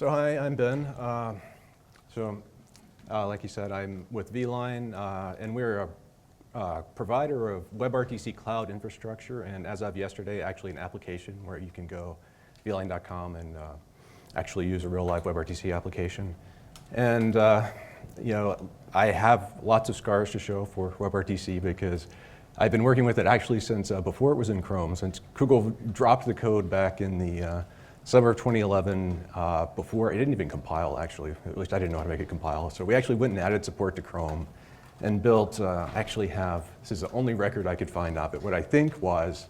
So hi, I'm Ben. Like you said, I'm with vLine, and we're a provider of WebRTC cloud infrastructure, and as of yesterday, actually an application where you can go vline.com and actually use a real live WebRTC application. And I have lots of scars to show for WebRTC because I've been working with it actually since before it was in Chrome, since Google dropped the code back in the summer of 2011, before it didn't even compile, actually. At least I didn't know how to make it compile. So we actually went and added support to Chrome and built, this is the only record I could find of it, what I think was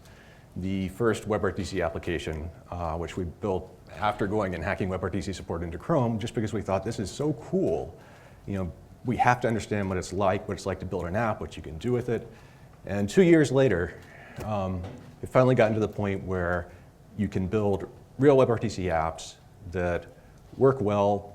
the first WebRTC application, which we built after going and hacking WebRTC support into Chrome, just because we thought this is so cool. We have to understand what it's like to build an app, what you can do with it. And 2 years later, we've finally gotten to the point where you can build real WebRTC apps that work well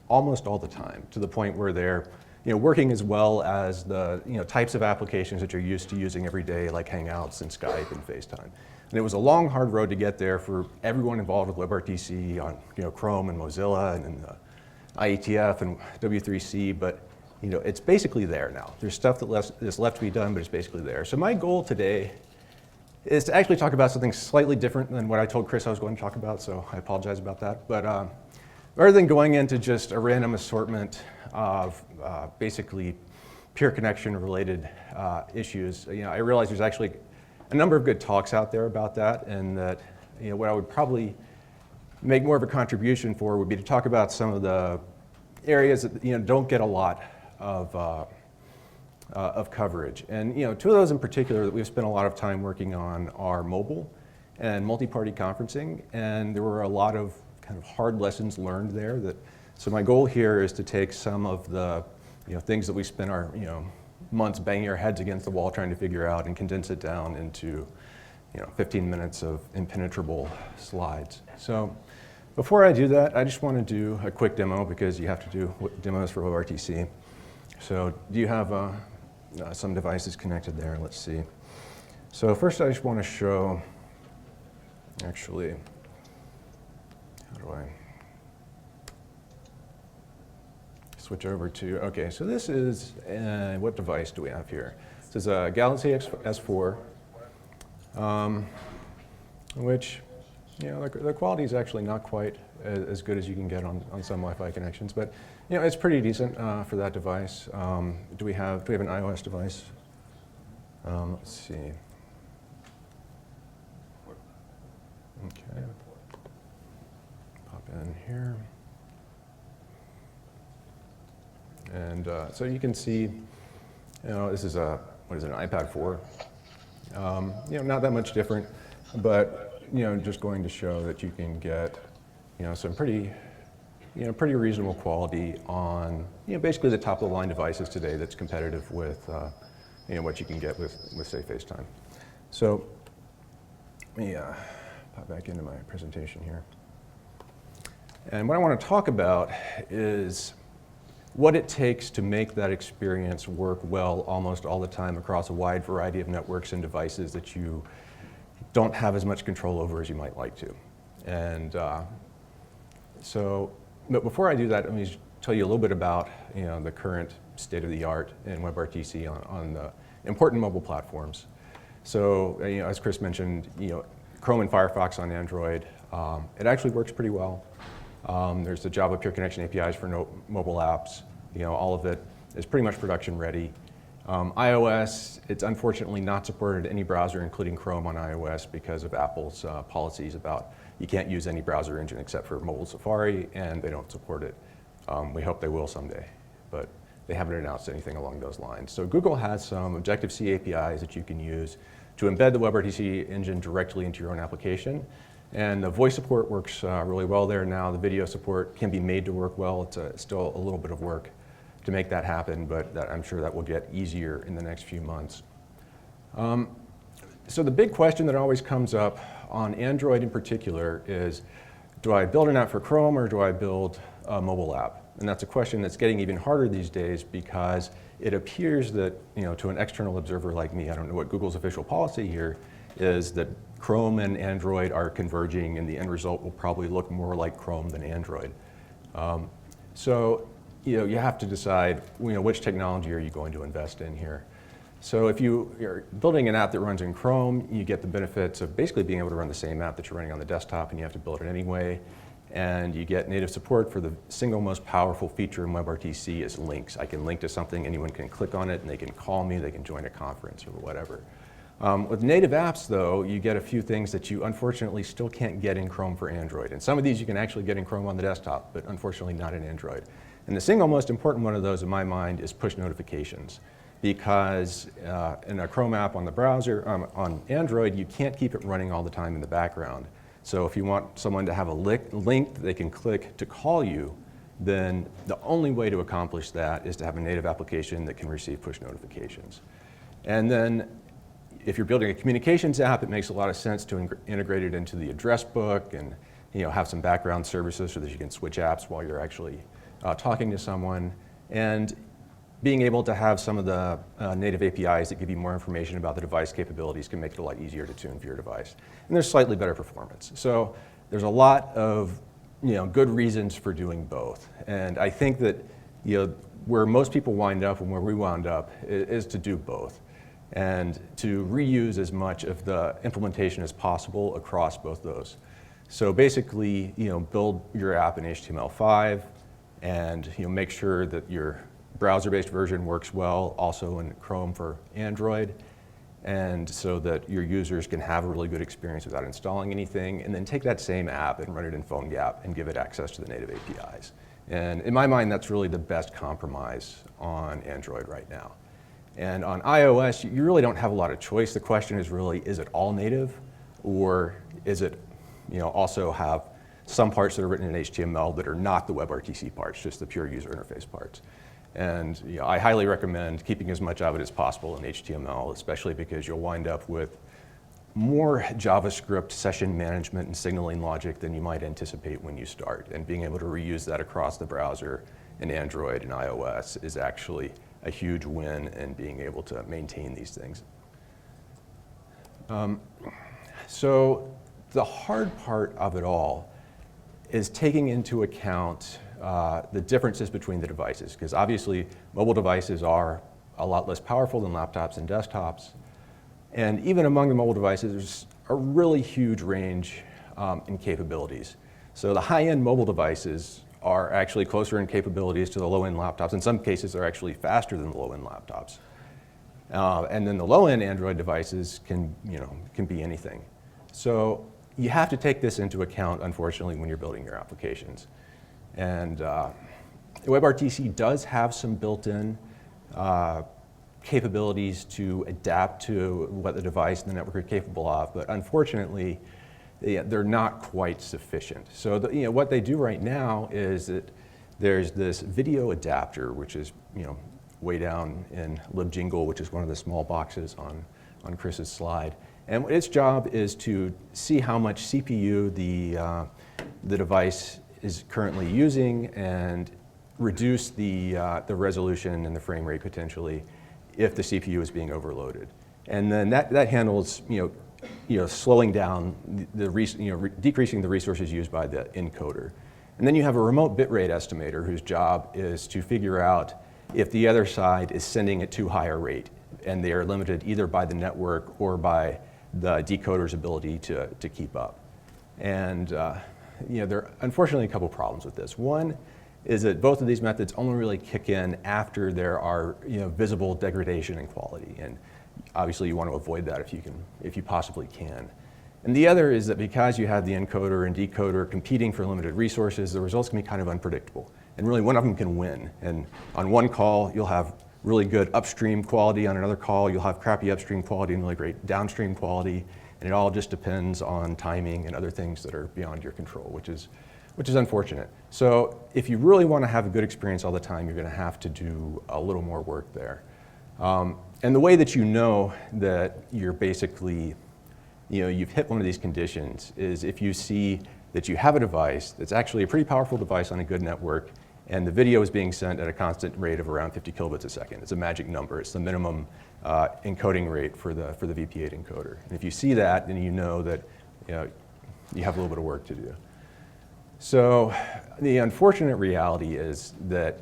almost all the time, to the point where they're working as well as the types of applications that you're used to using every day, like Hangouts and Skype and FaceTime. And it was a long, hard road to get there for everyone involved with WebRTC on Chrome and Mozilla and IETF and W3C, but it's basically there now. There's stuff that's left to be done, but it's basically there. So my goal today is to actually talk about something slightly different than what I told Chris I was going to talk about, so I apologize about that. But rather than going into just a random assortment of basically pure connection related issues, I realize there's actually a number of good talks out there about that, and that what I would probably make more of a contribution for would be to talk about some of the areas that don't get a lot of coverage. And two of those in particular that we've spent a lot of time working on are mobile and multi-party conferencing, and there were a lot of kind of hard lessons learned there. So my goal here is to take some of the things that we spent our months banging our heads against the wall trying to figure out and condense it down into 15 minutes of impenetrable slides. So before I do that, I just want to do a quick demo because you have to do demos for WebRTC. So do you have some devices connected there? Let's see. So first I just want to show, actually, how do I switch over to, okay, so this is, what device do we have here? This is a Galaxy S4, which, the quality is actually not quite as good as you can get on some Wi-Fi connections, but it's pretty decent for that device. Do we have an iOS device? Let's see. Okay. Pop in here. And so you can see, this is an iPad 4. Not that much different, but just going to show that you can get, some pretty reasonable quality on, basically the top of the line devices today that's competitive with, what you can get with say FaceTime. So let me pop back into my presentation here. And what I want to talk about is what it takes to make that experience work well almost all the time across a wide variety of networks and devices that you don't have as much control over as you might like to. And but before I do that, let me tell you a little bit about the current state of the art in WebRTC on the important mobile platforms. So as Chris mentioned, Chrome and Firefox on Android, it actually works pretty well. There's the Java Pure Connection APIs for mobile apps. All of it is pretty much production ready. iOS, it's unfortunately not supported in any browser, including Chrome on iOS, because of Apple's policies about you can't use any browser engine except for mobile Safari, and they don't support it. We hope they will someday, but they haven't announced anything along those lines. So Google has some Objective-C APIs that you can use to embed the WebRTC engine directly into your own application. And the voice support works really well there now. The video support can be made to work well. It's still a little bit of work to make that happen, but I'm sure that will get easier in the next few months. So the big question that always comes up on Android in particular is, do I build an app for Chrome or do I build a mobile app? And that's a question that's getting even harder these days because it appears that, to an external observer like me, I don't know what Google's official policy here is, that Chrome and Android are converging and the end result will probably look more like Chrome than Android. So you have to decide which technology are you going to invest in here. So if you're building an app that runs in Chrome, you get the benefits of basically being able to run the same app that you're running on the desktop, and you have to build it anyway. And you get native support for the single most powerful feature in WebRTC is links. I can link to something, anyone can click on it, and they can call me, they can join a conference or whatever. With native apps, though, you get a few things that you unfortunately still can't get in Chrome for Android. And some of these you can actually get in Chrome on the desktop, but unfortunately not in Android. And the single most important one of those in my mind is push notifications. Because in a Chrome app on the browser, on Android, you can't keep it running all the time in the background. So if you want someone to have a link that they can click to call you, then the only way to accomplish that is to have a native application that can receive push notifications. And then if you're building a communications app, it makes a lot of sense to integrate it into the address book and have some background services so that you can switch apps while you're actually talking to someone. And being able to have some of the native APIs that give you more information about the device capabilities can make it a lot easier to tune for your device. And there's slightly better performance. So there's a lot of good reasons for doing both. And I think that where most people wind up and where we wound up is to do both and to reuse as much of the implementation as possible across both those. So basically, build your app in HTML5 and make sure that your browser-based version works well also in Chrome for Android, and so that your users can have a really good experience without installing anything, and then take that same app and run it in PhoneGap and give it access to the native APIs. And in my mind, that's really the best compromise on Android right now. And on iOS, you really don't have a lot of choice. The question is really, is it all native, or is it also have some parts that are written in HTML that are not the WebRTC parts, just the pure user interface parts. And I highly recommend keeping as much of it as possible in HTML, especially because you'll wind up with more JavaScript session management and signaling logic than you might anticipate when you start. And being able to reuse that across the browser in Android and iOS is actually a huge win in being able to maintain these things. So the hard part of it all is taking into account the differences between the devices, because obviously mobile devices are a lot less powerful than laptops and desktops. And even among the mobile devices, there's a really huge range in capabilities. So the high-end mobile devices are actually closer in capabilities to the low-end laptops. In some cases, they're actually faster than the low-end laptops. And then the low-end Android devices can be anything. So you have to take this into account, unfortunately, when you're building your applications. And WebRTC does have some built-in capabilities to adapt to what the device and the network are capable of, but unfortunately, they're not quite sufficient. So what they do right now is that there's this video adapter, which is way down in libjingle, which is one of the small boxes on Chris's slide. And its job is to see how much CPU the device is currently using and reduce the resolution and the frame rate potentially if the CPU is being overloaded. And then that handles slowing down decreasing the resources used by the encoder. And then you have a remote bitrate estimator whose job is to figure out if the other side is sending at too high a rate, and they are limited either by the network or by the decoder's ability to keep up. And there are unfortunately a couple problems with this. One is that both of these methods only really kick in after there are visible degradation in quality, and obviously you want to avoid that if you possibly can. And the other is that because you have the encoder and decoder competing for limited resources, the results can be kind of unpredictable. And really one of them can win. And on one call, you'll have really good upstream quality. On another call, you'll have crappy upstream quality and really great downstream quality. And it all just depends on timing and other things that are beyond your control, which is unfortunate. So if you really want to have a good experience all the time, you're going to have to do a little more work there. And the way that you know that you're basically, you've hit one of these conditions is if you see that you have a device that's actually a pretty powerful device on a good network, and the video is being sent at a constant rate of around 50 kilobits a second. It's a magic number. It's the minimum encoding rate for the VP8 encoder. And if you see that, then you know that you have a little bit of work to do. So the unfortunate reality is that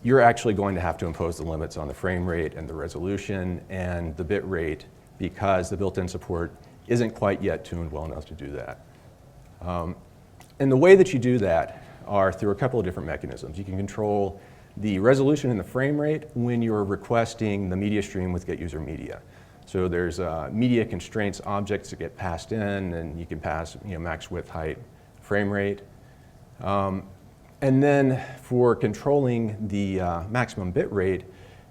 you're actually going to have to impose the limits on the frame rate and the resolution and the bit rate because the built-in support isn't quite yet tuned well enough to do that. And the way that you do that are through a couple of different mechanisms. You can control the resolution and the frame rate when you're requesting the media stream with get user media. So there's media constraints objects that get passed in, and you can pass max width, height, frame rate. And then for controlling the maximum bit rate,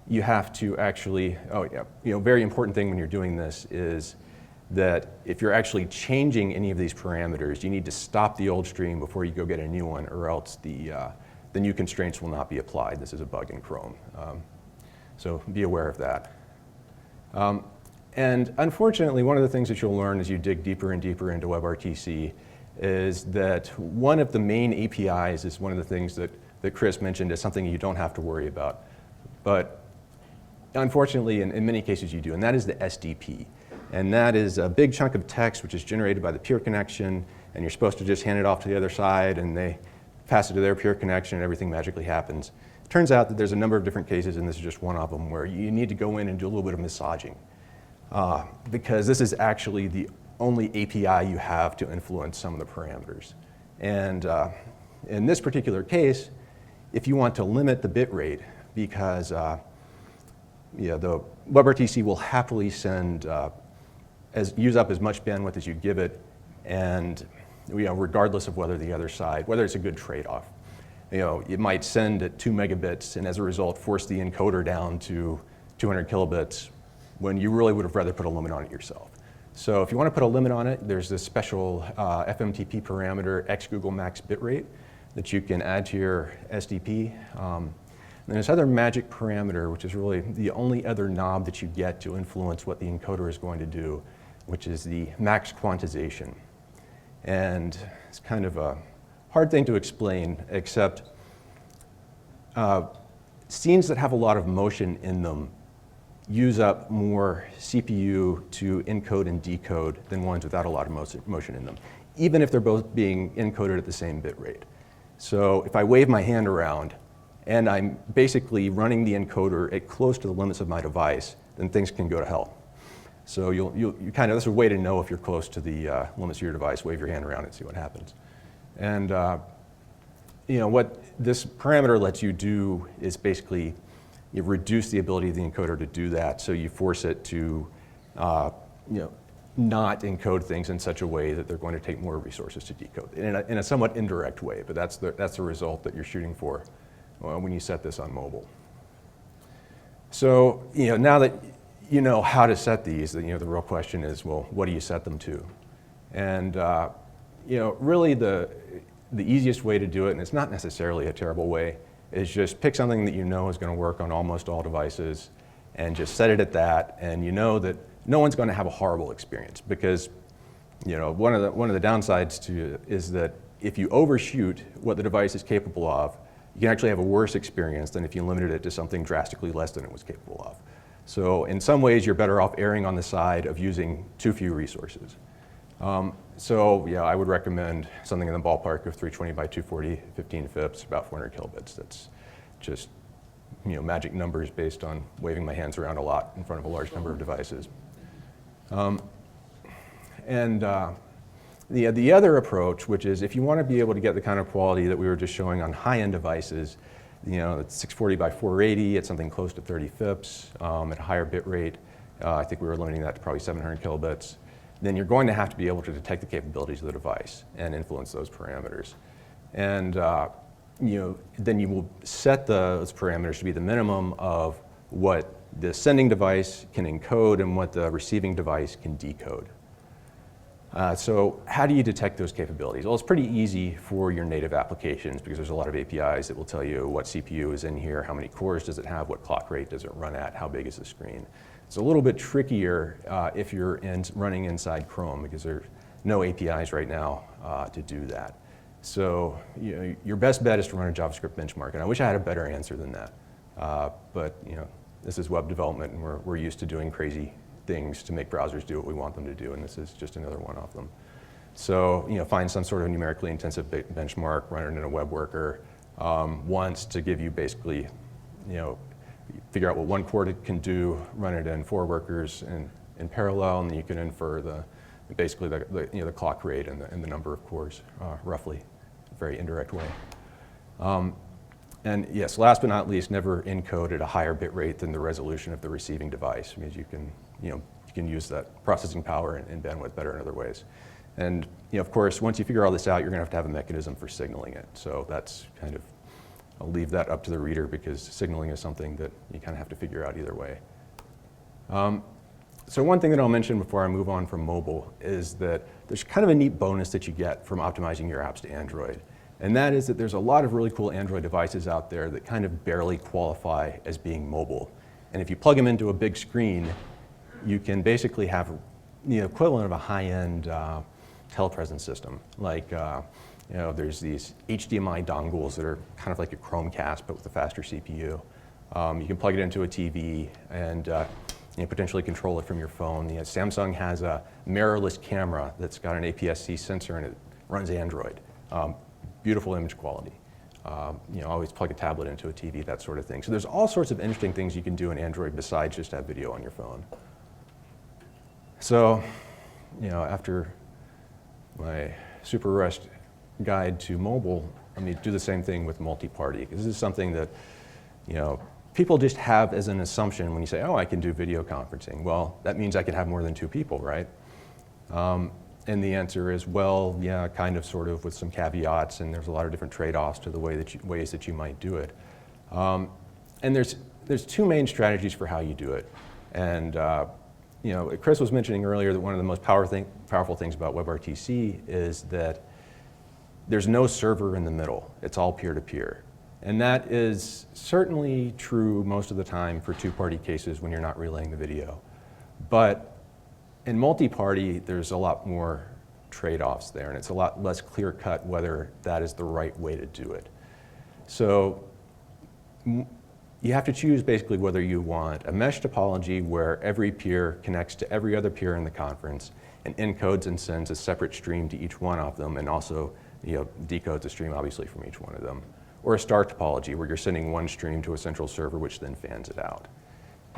you have to actually, very important thing when you're doing this is that if you're actually changing any of these parameters, you need to stop the old stream before you go get a new one, or else the new constraints will not be applied. This is a bug in Chrome. So be aware of that. And unfortunately, one of the things that you'll learn as you dig deeper and deeper into WebRTC is that one of the main APIs is one of the things that Chris mentioned is something you don't have to worry about. But unfortunately, in many cases you do, and that is the SDP. And that is a big chunk of text which is generated by the peer connection, and you're supposed to just hand it off to the other side, and they pass it to their peer connection, and everything magically happens. It turns out that there's a number of different cases, and this is just one of them, where you need to go in and do a little bit of massaging. Because this is actually the only API you have to influence some of the parameters. And in this particular case, if you want to limit the bit rate, because the WebRTC will happily use up as much bandwidth as you give it, and regardless of whether the other side, whether it's a good trade-off. It might send at 2 megabits, and as a result, force the encoder down to 200 kilobits, when you really would have rather put a limit on it yourself. So if you want to put a limit on it, there's this special FMTP parameter, x Google max bitrate, that you can add to your SDP. And this other magic parameter, which is really the only other knob that you get to influence what the encoder is going to do, which is the max quantization. And it's kind of a hard thing to explain, except scenes that have a lot of motion in them use up more CPU to encode and decode than ones without a lot of motion in them, even if they're both being encoded at the same bit rate. So if I wave my hand around and I'm basically running the encoder at close to the limits of my device, then things can go to hell. So that's a way to know if you're close to the limits of your device. Wave your hand around and see what happens. And what this parameter lets you do is basically you reduce the ability of the encoder to do that, so you force it to not encode things in such a way that they're going to take more resources to decode in a somewhat indirect way, but that's the result that you're shooting for when you set this on mobile. So now that you know how to set these, the real question is, well, what do you set them to? And really the easiest way to do it, and it's not necessarily a terrible way, is just pick something that you know is going to work on almost all devices and just set it at that, and you know that no one's going to have a horrible experience, because one of the downsides to it is that if you overshoot what the device is capable of, you can actually have a worse experience than if you limited it to something drastically less than it was capable of. So in some ways, you're better off erring on the side of using too few resources. I would recommend something in the ballpark of 320 by 240, 15 FIPS, about 400 kilobits. That's just magic numbers based on waving my hands around a lot in front of a large number of devices. The other approach, which is if you want to be able to get the kind of quality that we were just showing on high-end devices, it's 640 by 480 at something close to 30 FIPS at a higher bit rate. I think we were limiting that to probably 700 kilobits. Then you're going to have to be able to detect the capabilities of the device and influence those parameters. And then you will set those parameters to be the minimum of what the sending device can encode and what the receiving device can decode. So how do you detect those capabilities? Well, it's pretty easy for your native applications because there's a lot of APIs that will tell you what CPU is in here, how many cores does it have, what clock rate does it run at, how big is the screen. It's a little bit trickier if you're running inside Chrome because there's no APIs right now to do that. So your best bet is to run a JavaScript benchmark, and I wish I had a better answer than that. But this is web development, and we're used to doing crazy things to make browsers do what we want them to do, and this is just another one of them. So, find some sort of numerically intensive benchmark, run it in a web worker once to give you basically, figure out what one core can do, run it in 4 workers in parallel, and then you can infer basically the clock rate and the number of cores roughly, a very indirect way. And yes, last but not least, never encode at a higher bit rate than the resolution of the receiving device, because you can use that processing power and bandwidth better in other ways. And of course, once you figure all this out, you're going to have a mechanism for signaling it. So that's kind of, I'll leave that up to the reader, because signaling is something that you kind of have to figure out either way. So one thing that I'll mention before I move on from mobile is that there's kind of a neat bonus that you get from optimizing your apps to Android. And that is that there's a lot of really cool Android devices out there that kind of barely qualify as being mobile. And if you plug them into a big screen, you can basically have the equivalent of a high-end telepresence system. Like, there's these HDMI dongles that are kind of like a Chromecast, but with a faster CPU. You can plug it into a TV and potentially control it from your phone. Samsung has a mirrorless camera that's got an APS-C sensor, and it runs Android. Beautiful image quality. Always plug a tablet into a TV, that sort of thing. So there's all sorts of interesting things you can do in Android besides just have video on your phone. So, after my super rushed guide to mobile, let me do the same thing with Multiparty, because this is something that, people just have as an assumption when you say, oh, I can do video conferencing. Well, that means I can have more than 2 people, right? And the answer is, well, yeah, kind of, sort of, with some caveats, and there's a lot of different trade-offs to the ways that you might do it. And there's 2 main strategies for how you do it. And Chris was mentioning earlier that one of the most powerful things about WebRTC is that there's no server in the middle. It's all peer-to-peer. And that is certainly true most of the time for 2-party cases when you're not relaying the video. But in multi-party, there's a lot more trade-offs there, and it's a lot less clear-cut whether that is the right way to do it. So you have to choose basically whether you want a mesh topology where every peer connects to every other peer in the conference and encodes and sends a separate stream to each one of them, and also decodes a stream obviously from each one of them, or a star topology where you're sending one stream to a central server which then fans it out.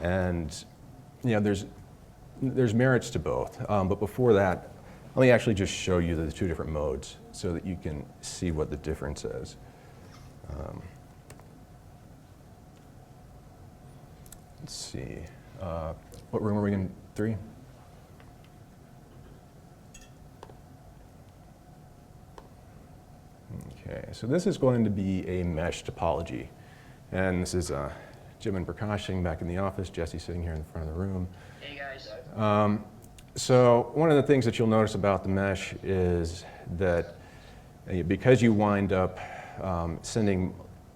And there's merits to both, but before that, let me actually just show you the 2 different modes so that you can see what the difference is. Let's see, what room are we in? 3? Okay, so this is going to be a mesh topology. And this is Jim and Prakash sitting back in the office, Jesse sitting here in the front of the room. Hey guys. So one of the things that you'll notice about the mesh is that because you wind up sending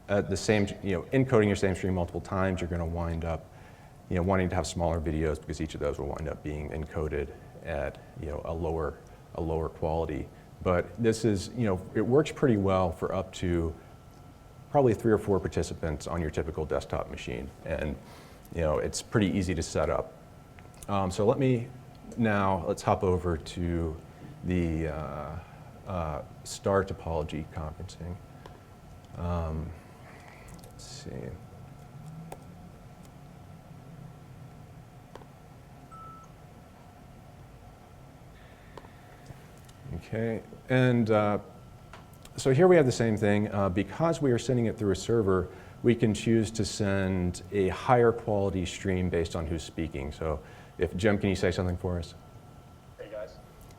the same, encoding your same stream multiple times, you're going to wind up wanting to have smaller videos, because each of those will wind up being encoded at a lower quality. But this is, it works pretty well for up to probably 3 or 4 participants on your typical desktop machine, and it's pretty easy to set up. So let's hop over to the star topology conferencing. Let's see. Okay, and so here we have the same thing. Because we are sending it through a server, we can choose to send a higher quality stream based on who's speaking. So if Jim, can you say something for us? Hey guys.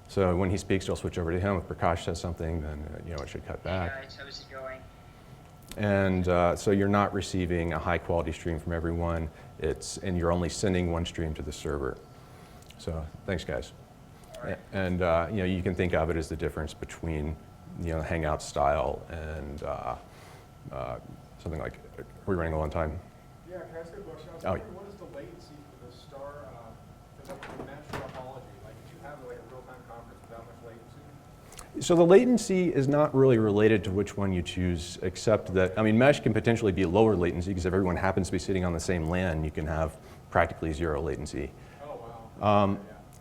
So when he speaks, you'll switch over to him. If Prakash says something, then it should cut back. Hey guys, how's it going? And so you're not receiving a high quality stream from everyone, and you're only sending one stream to the server. So thanks, guys. Right. And you can think of it as the difference between Hangout style and something like, are we running low on time? Yeah, can I ask a question? I was wondering, what is the latency for the star, for the mesh topology? Like, if you have like a real-time conference without much latency? So the latency is not really related to which one you choose, except that, mesh can potentially be lower latency, because if everyone happens to be sitting on the same LAN, you can have practically 0 latency. Oh, wow.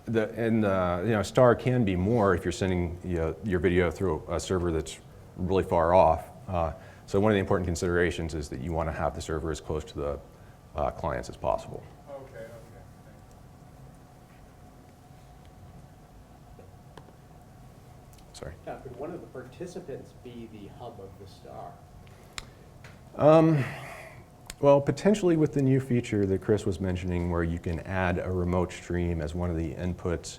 Star can be more if you're sending your video through a server that's really far off. So one of the important considerations is that you want to have the server as close to the clients as possible. Okay. Sorry. Yeah, could one of the participants be the hub of the star? Well, potentially with the new feature that Chris was mentioning where you can add a remote stream as one of the inputs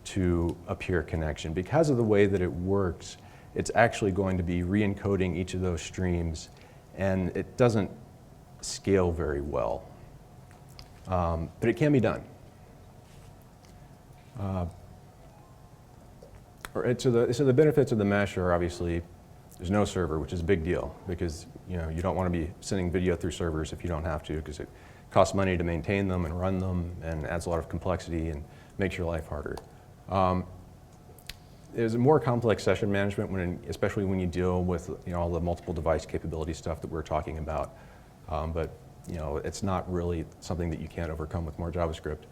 to a peer connection. Because of the way that it works, it's actually going to be re-encoding each of those streams, and it doesn't scale very well. But it can be done. So the benefits of the mesh are obviously there's no server, which is a big deal because you don't want to be sending video through servers if you don't have to, because it costs money to maintain them and run them and adds a lot of complexity and makes your life harder. There's a more complex session management, especially when you deal with all the multiple device capability stuff that we're talking about. But it's not really something that you can't overcome with more JavaScript.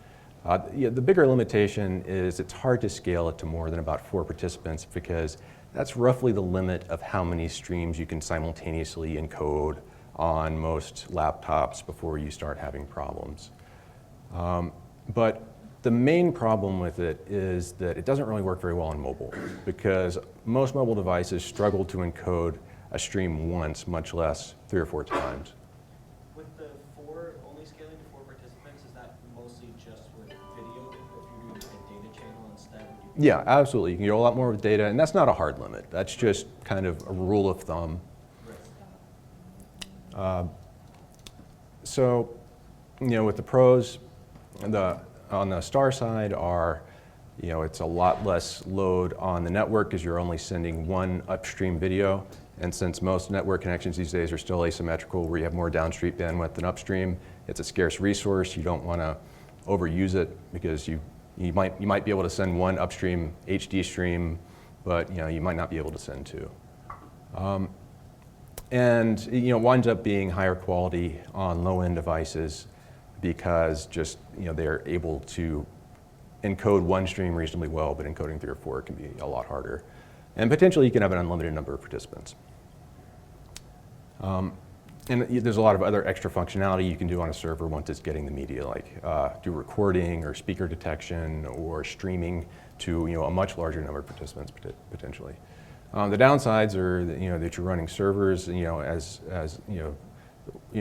The bigger limitation is it's hard to scale it to more than about 4 participants because that's roughly the limit of how many streams you can simultaneously encode on most laptops before you start having problems. But the main problem with it is that it doesn't really work very well on mobile because most mobile devices struggle to encode a stream once, much less 3 or 4 times. With the only scaling to 4 participants, is that mostly just with video? If you're doing like a data channel instead? Would you Yeah, absolutely. You can do a lot more with data, and that's not a hard limit. That's just kind of a rule of thumb. So, with the pros, on the star side are, it's a lot less load on the network because you're only sending one upstream video. And since most network connections these days are still asymmetrical, where you have more downstream bandwidth than upstream, it's a scarce resource. You don't want to overuse it because you might be able to send one upstream HD stream, but you might not be able to send 2. And it winds up being higher quality on low-end devices because just they're able to encode one stream reasonably well, but encoding 3 or 4 can be a lot harder. And potentially you can have an unlimited number of participants. And there's a lot of other extra functionality you can do on a server once it's getting the media, like do recording or speaker detection or streaming to a much larger number of participants potentially. The downsides are that you're running servers, as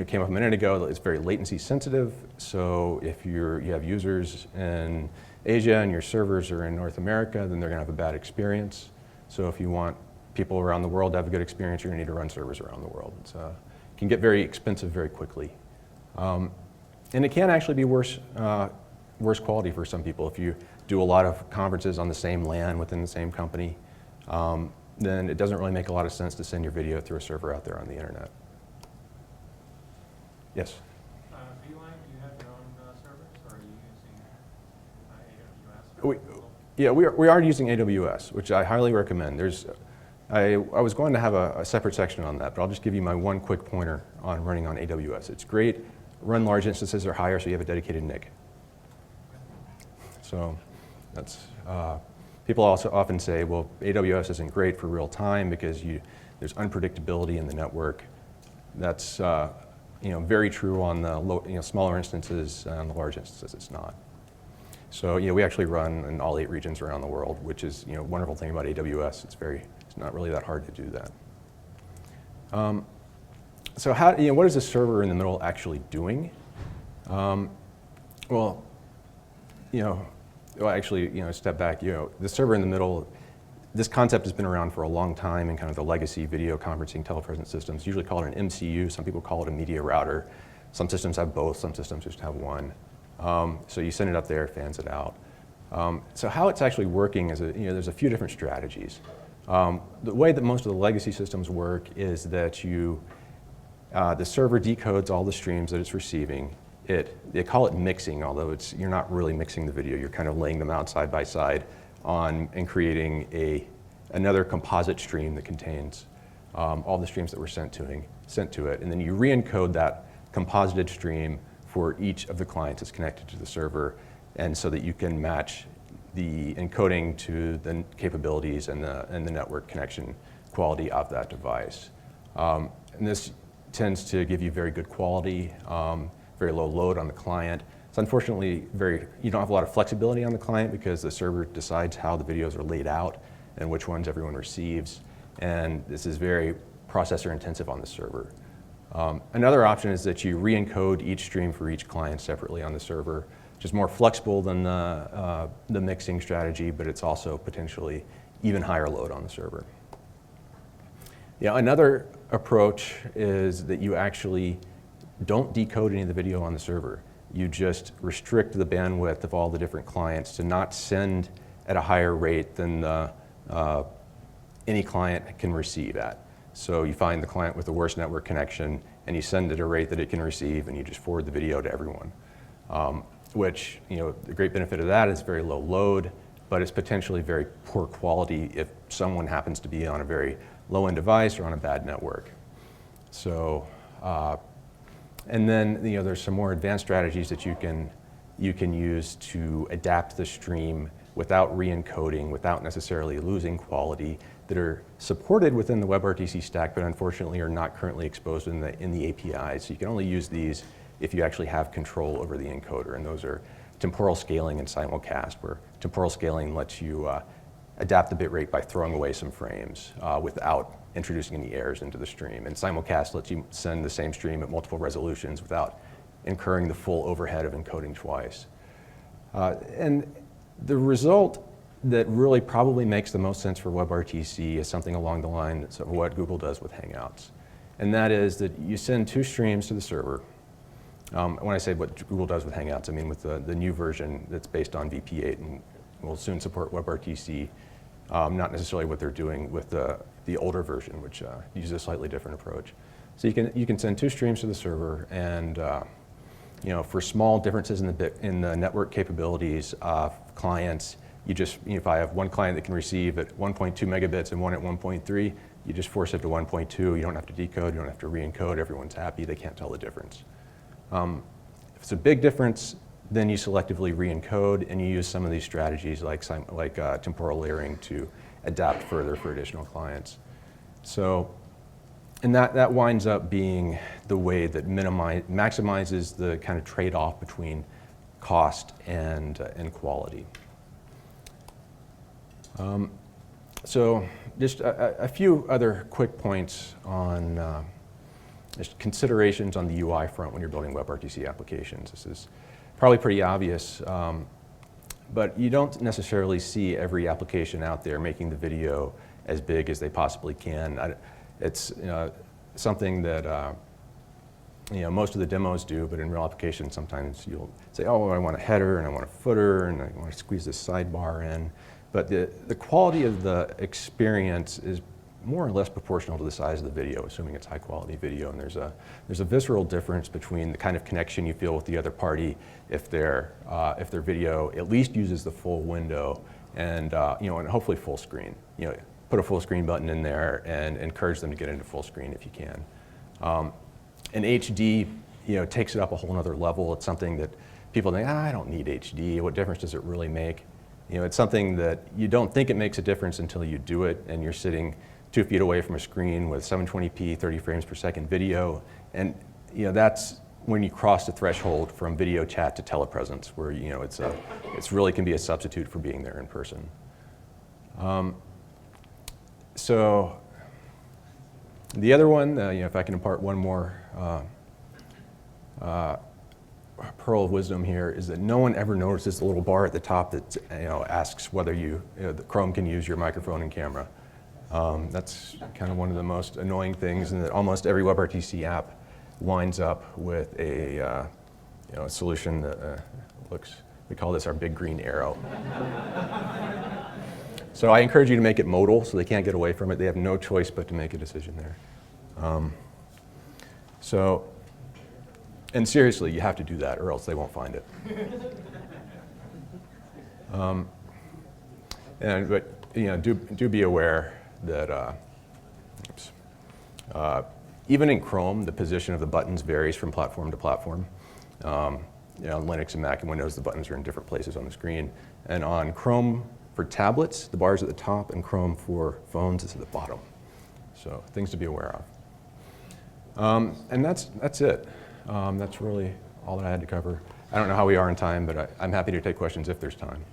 came up a minute ago, it's very latency sensitive. So if you have users in Asia and your servers are in North America, then they're going to have a bad experience. So if you want people around the world to have a good experience, you're going to need to run servers around the world. It can get very expensive very quickly. And it can actually be worse quality for some people. If you do a lot of conferences on the same LAN within the same company, then it doesn't really make a lot of sense to send your video through a server out there on the internet. Yes? vLine, do you have your own servers, or are you using AWS? We are using AWS, which I highly recommend. I was going to have a separate section on that, but I'll just give you my one quick pointer on running on AWS. It's great. Run large instances are higher, so you have a dedicated NIC. So that's, people also often say, well, AWS isn't great for real time because there's unpredictability in the network. That's very true on the smaller instances, and on the large instances it's not. So we actually run in all 8 regions around the world, which is wonderful thing about AWS. It's not really that hard to do that. So what is the server in the middle actually doing? Step back. The server in the middle. This concept has been around for a long time in kind of the legacy video conferencing telepresence systems. Usually call it an MCU. Some people call it a media router. Some systems have both. Some systems just have one. So you send it up there, it fans it out. So how it's actually working is there's a few different strategies. The way that most of the legacy systems work is that the server decodes all the streams that it's receiving. They call it mixing, although you're not really mixing the video. You're kind of laying them out side by side and creating another composite stream that contains all the streams that were sent to it. And then you re-encode that composited stream for each of the clients that's connected to the server, and so that you can match the encoding to the capabilities and the network connection quality of that device. And this tends to give you very good quality, very low load on the client. It's unfortunately you don't have a lot of flexibility on the client because the server decides how the videos are laid out and which ones everyone receives. And this is very processor intensive on the server. Another option is that you re-encode each stream for each client separately on the server, which is more flexible than the mixing strategy, but it's also potentially even higher load on the server. Yeah, another approach is that you actually don't decode any of the video on the server. You just restrict the bandwidth of all the different clients to not send at a higher rate than any client can receive at. So you find the client with the worst network connection and you send it at a rate that it can receive and you just forward the video to everyone. Which, the great benefit of that is very low load, but it's potentially very poor quality if someone happens to be on a very low-end device or on a bad network. So, and then there's some more advanced strategies that you can use to adapt the stream without re-encoding, without necessarily losing quality, that are supported within the WebRTC stack, but unfortunately are not currently exposed in the APIs. So you can only use these if you actually have control over the encoder, and those are temporal scaling and simulcast, where temporal scaling lets you adapt the bitrate by throwing away some frames without introducing any errors into the stream. And simulcast lets you send the same stream at multiple resolutions without incurring the full overhead of encoding twice. And the result that really probably makes the most sense for WebRTC is something along the lines of what Google does with Hangouts. And that is that you send 2 streams to the server. When I say what Google does with Hangouts, I mean with the new version that's based on VP8 and will soon support WebRTC, not necessarily what they're doing with the older version, which uses a slightly different approach. So you can send 2 streams to the server, and for small differences in the network capabilities of clients, you just, if I have one client that can receive at 1.2 megabits and one at 1.3, you just force it to 1.2. You don't have to decode, you don't have to re-encode. Everyone's happy. They can't tell the difference. If it's a big difference, then you selectively re-encode, and you use some of these strategies like temporal layering to adapt further for additional clients. So, and that winds up being the way that maximizes the kind of trade-off between cost and quality. So just a few other quick points on just considerations on the UI front when you're building WebRTC applications. This is probably pretty obvious, but you don't necessarily see every application out there making the video as big as they possibly can. It's something that most of the demos do, but in real applications sometimes you'll say, oh, I want a header and I want a footer and I want to squeeze this sidebar in. But the quality of the experience is more or less proportional to the size of the video, assuming it's high quality video. And there's a visceral difference between the kind of connection you feel with the other party if their video at least uses the full window and and hopefully full screen. Put a full screen button in there and encourage them to get into full screen if you can. And HD takes it up a whole nother level. It's something that people think, I don't need HD. What difference does it really make? It's something that you don't think it makes a difference until you do it, and you're sitting 2 feet away from a screen with 720p, 30 frames per second video, and that's when you cross the threshold from video chat to telepresence, where it's really can be a substitute for being there in person. So the other one, if I can impart one more pearl of wisdom here, is that no one ever notices the little bar at the top that asks whether the Chrome can use your microphone and camera. That's kind of one of the most annoying things, and that almost every WebRTC app winds up with a solution that we call this our big green arrow. So I encourage you to make it modal so they can't get away from it. They have no choice but to make a decision there. And seriously, you have to do that or else they won't find it. But do be aware that even in Chrome, the position of the buttons varies from platform to platform. on Linux and Mac and Windows, the buttons are in different places on the screen. And on Chrome for tablets, the bar is at the top, and Chrome for phones is at the bottom. So things to be aware of. And that's it. That's really all that I had to cover. I don't know how we are in time, but I'm happy to take questions if there's time.